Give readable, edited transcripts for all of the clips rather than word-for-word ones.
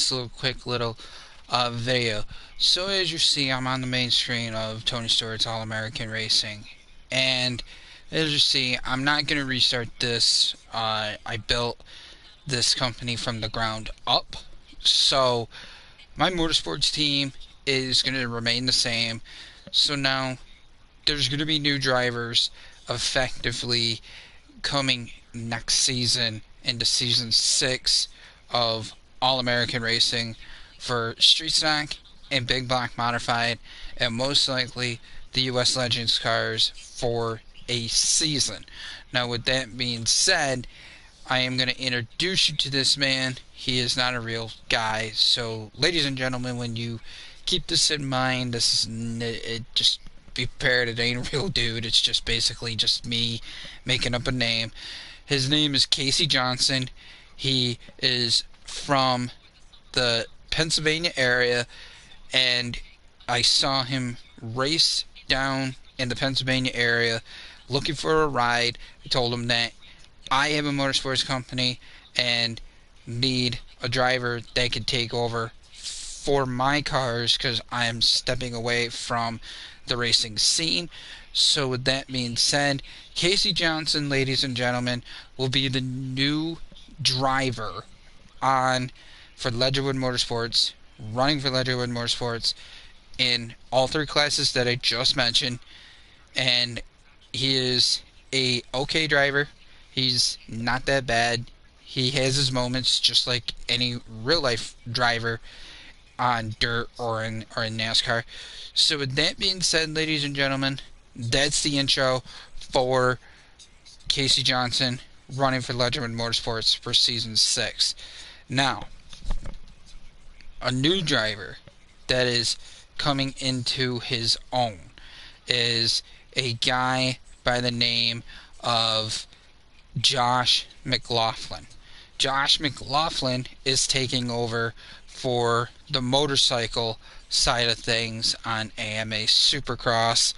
this little quick little video. So as you see, I'm on the main screen of Tony Stewart's All-American Racing, and as you see, I'm not going to restart this. I built this company from the ground up, so my motorsports team is going to remain the same. So now there's going to be new drivers effectively coming next season into season 6 of All American Racing for Street Stock and Big Block Modified, and most likely the US Legends cars for a season. Now, with that being said, I am going to introduce you to this man. He is not a real guy. So, ladies and gentlemen, when you keep this in mind, this is just be prepared. It ain't a real dude. It's just basically just me making up a name. His name is Casey Johnson. He is from the Pennsylvania area, and I saw him race down in the Pennsylvania area looking for a ride. I told him that I have a motorsports company and need a driver that could take over for my cars because I am stepping away from the racing scene. So with that being said, Casey Johnson, ladies and gentlemen, will be the new driver on for Ledgerwood Motorsports, running for Ledgerwood Motorsports in all 3 classes that I just mentioned. And he is a okay driver. He's not that bad. He has his moments just like any real life driver on dirt or in NASCAR. So with that being said, ladies and gentlemen, that's the intro for Casey Johnson running for Ledgerwood Motorsports for season 6. Now, a new driver that is coming into his own is a guy by the name of Josh McLaughlin. Josh McLaughlin is taking over for the motorcycle side of things on AMA Supercross,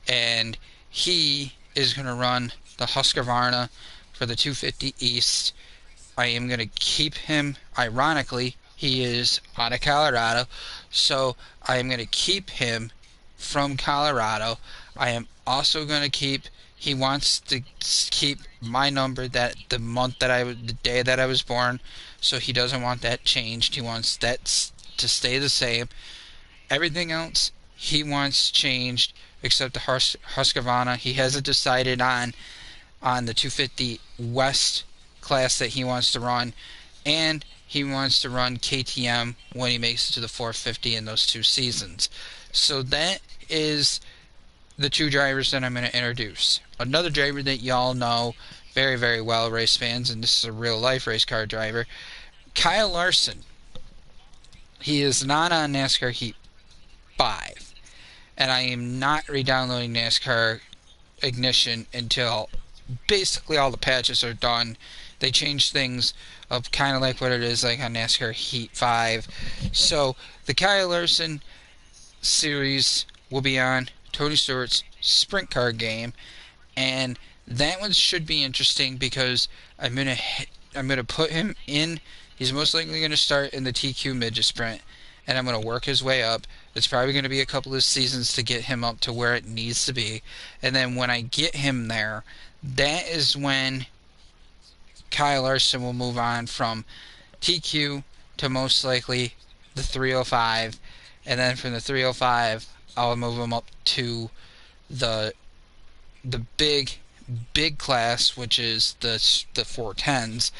and he is going to run the Husqvarna for the 250 East. I am going to keep him, ironically, he is out of Colorado, so I am going to keep him from Colorado. I am also going to keep, he wants to keep my number, that the day that I was born, so he doesn't want that changed. He wants that to stay the same. Everything else he wants changed except the Husqvarna. He hasn't decided on the 250 West class that he wants to run, and he wants to run KTM when he makes it to the 450 in those 2 seasons. So that is the 2 drivers that I'm going to introduce. Another driver that y'all know very, very well, race fans, and this is a real life race car driver, Kyle Larson. He is not on NASCAR Heat 5, and I am not re-downloading NASCAR Ignition until basically all the patches are done. They change things up kind of like what it is like on NASCAR Heat 5. So the Kyle Larson series will be on Tony Stewart's sprint car game, and that one should be interesting because I'm gonna put him in. He's most likely going to start in the TQ midget sprint, and I'm going to work his way up. It's probably going to be a couple of seasons to get him up to where it needs to be, and then when I get him there, that is when Kyle Larson will move on from TQ to most likely the 305, and then from the 305 I'll move him up to the big class, which is the 410s,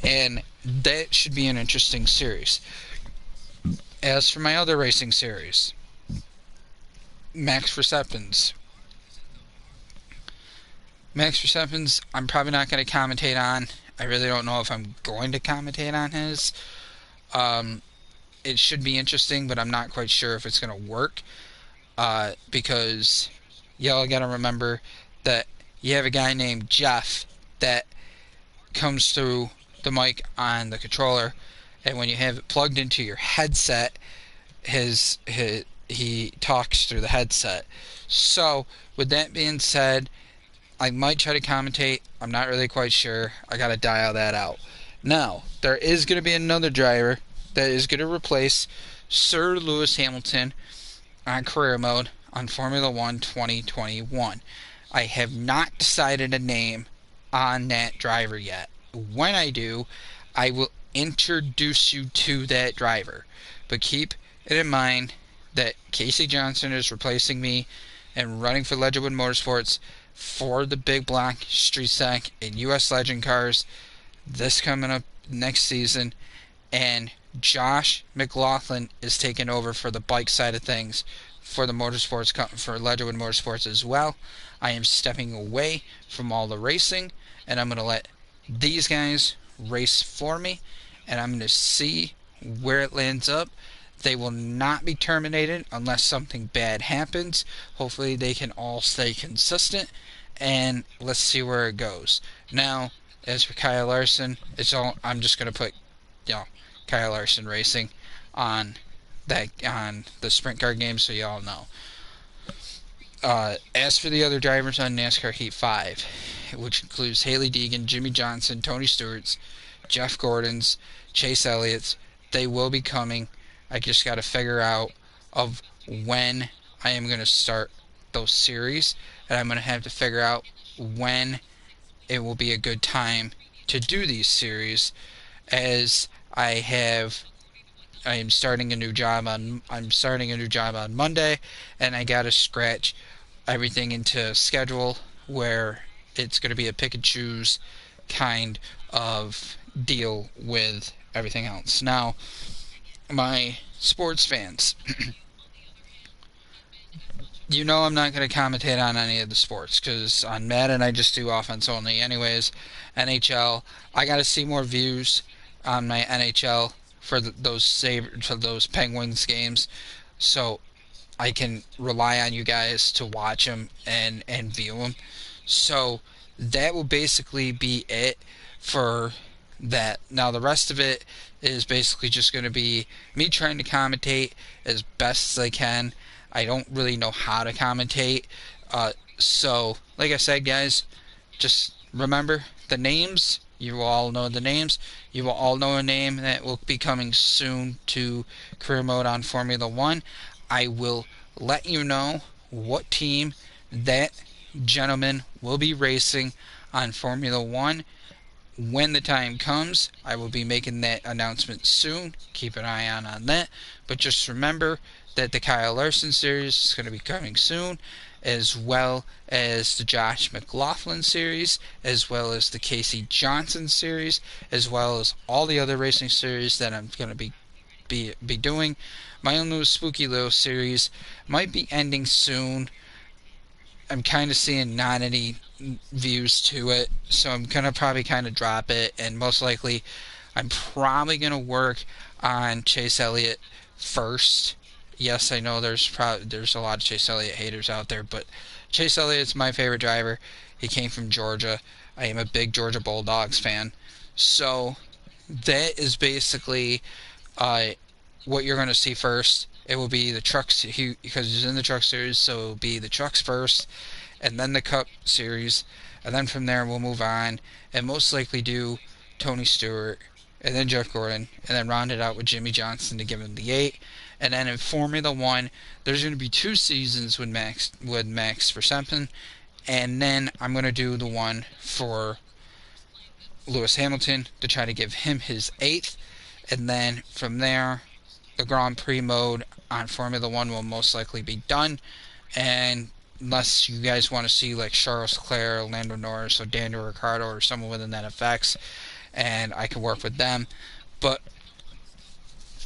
and that should be an interesting series. As for my other racing series, Max Verstappen's, I'm probably not going to commentate on. I really don't know if I'm going to commentate on his. It should be interesting, but I'm not quite sure if it's going to work, because y'all got to remember that you have a guy named Jeff that comes through the mic on the controller, and when you have it plugged into your headset, he talks through the headset. So with that being said, I might try to commentate. I'm not really quite sure. I gotta dial that out. Now, there is going to be another driver that is going to replace Sir Lewis Hamilton on career mode on Formula One 2021. I have not decided a name on that driver yet. When I do, I will introduce you to that driver. But keep it in mind that Casey Johnson is replacing me and running for Legendwood Motorsports for the big block street stock and US Legend cars this coming up next season. And Josh McLaughlin is taking over for the bike side of things for the motorsports for Legendwood Motorsports as well. I am stepping away from all the racing, and I'm going to let these guys race for me, and I'm going to see where it lands up. They will not be terminated unless something bad happens. Hopefully they can all stay consistent, and let's see where it goes. Now, as for Kyle Larson, I'm just going to put, Kyle Larson Racing on the sprint car game, so y'all know. As for the other drivers on NASCAR Heat 5, which includes Hailie Deegan, Jimmy Johnson, Tony Stewart's, Jeff Gordon's, Chase Elliott's, they will be coming. I just got to figure out of when I am going to start those series, and I'm going to have to figure out when it will be a good time to do these series, as I am starting a new job on Monday, and I gotta scratch everything into a schedule where it's gonna be a pick and choose kind of deal with everything else. Now, my sports fans, I'm not going to commentate on any of the sports, because on Madden I just do offense only. Anyways, NHL, I got to see more views on my NHL for those Penguins games, so I can rely on you guys to watch them and view them. So that will basically be it for that. Now the rest of it is basically just going to be me trying to commentate as best as I can. I don't really know how to commentate, so like I said, guys, just remember the names. You will all know the names. You will all know a name that will be coming soon to career mode on Formula One. I will let you know what team that gentleman will be racing on Formula One when the time comes. I will be making that announcement soon. Keep an eye on that. But just remember that the Kyle Larson series is going to be coming soon, as well as the Josh McLaughlin series, as well as the Casey Johnson series, as well as all the other racing series that I'm going to be doing. My own little spooky little series might be ending soon. I'm kind of seeing not any views to it, so I'm going to probably kind of drop it, and most likely I'm probably going to work on Chase Elliott first. Yes, I know there's a lot of Chase Elliott haters out there, but Chase Elliott's my favorite driver. He came from Georgia. I am a big Georgia Bulldogs fan. So that is basically what you're going to see first. It will be the trucks, because he's in the truck series, so it will be the trucks first, and then the Cup series, and then from there we'll move on, and most likely do Tony Stewart, and then Jeff Gordon, and then round it out with Jimmy Johnson to give him the 8. And then in Formula One, there's going to be 2 seasons with Max Verstappen, and then I'm going to do the one for Lewis Hamilton to try to give him his 8th, and then from there, the Grand Prix mode on Formula One will most likely be done, and unless you guys want to see like Charles Leclerc, Lando Norris, or Daniel Ricciardo, or someone within that effects, and I can work with them. But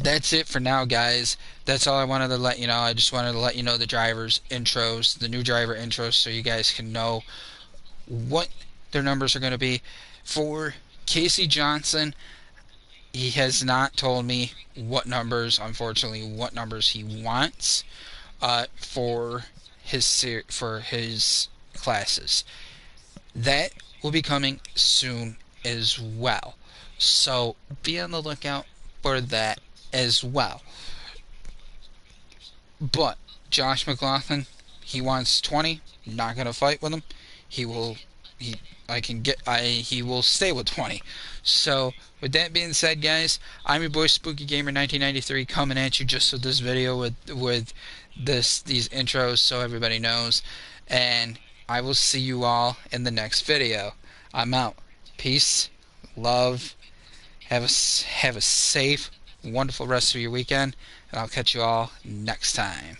that's it for now, guys. That's all I wanted to let you know. I just wanted to let you know the drivers' intros, the new driver intros, so you guys can know what their numbers are going to be. For Casey Johnson, he has not told me what numbers, unfortunately, what numbers he wants for his classes. That will be coming soon as well. So be on the lookout for that as well. But Josh McLaughlin, he wants 20. Not gonna fight with him. he will stay with 20. So with that being said, guys, I'm your boy Spooky Gamer 1993 coming at you just with this video with these intros so everybody knows, and I will see you all in the next video. I'm out. Peace, love. Have a safe, wonderful rest of your weekend, and I'll catch you all next time.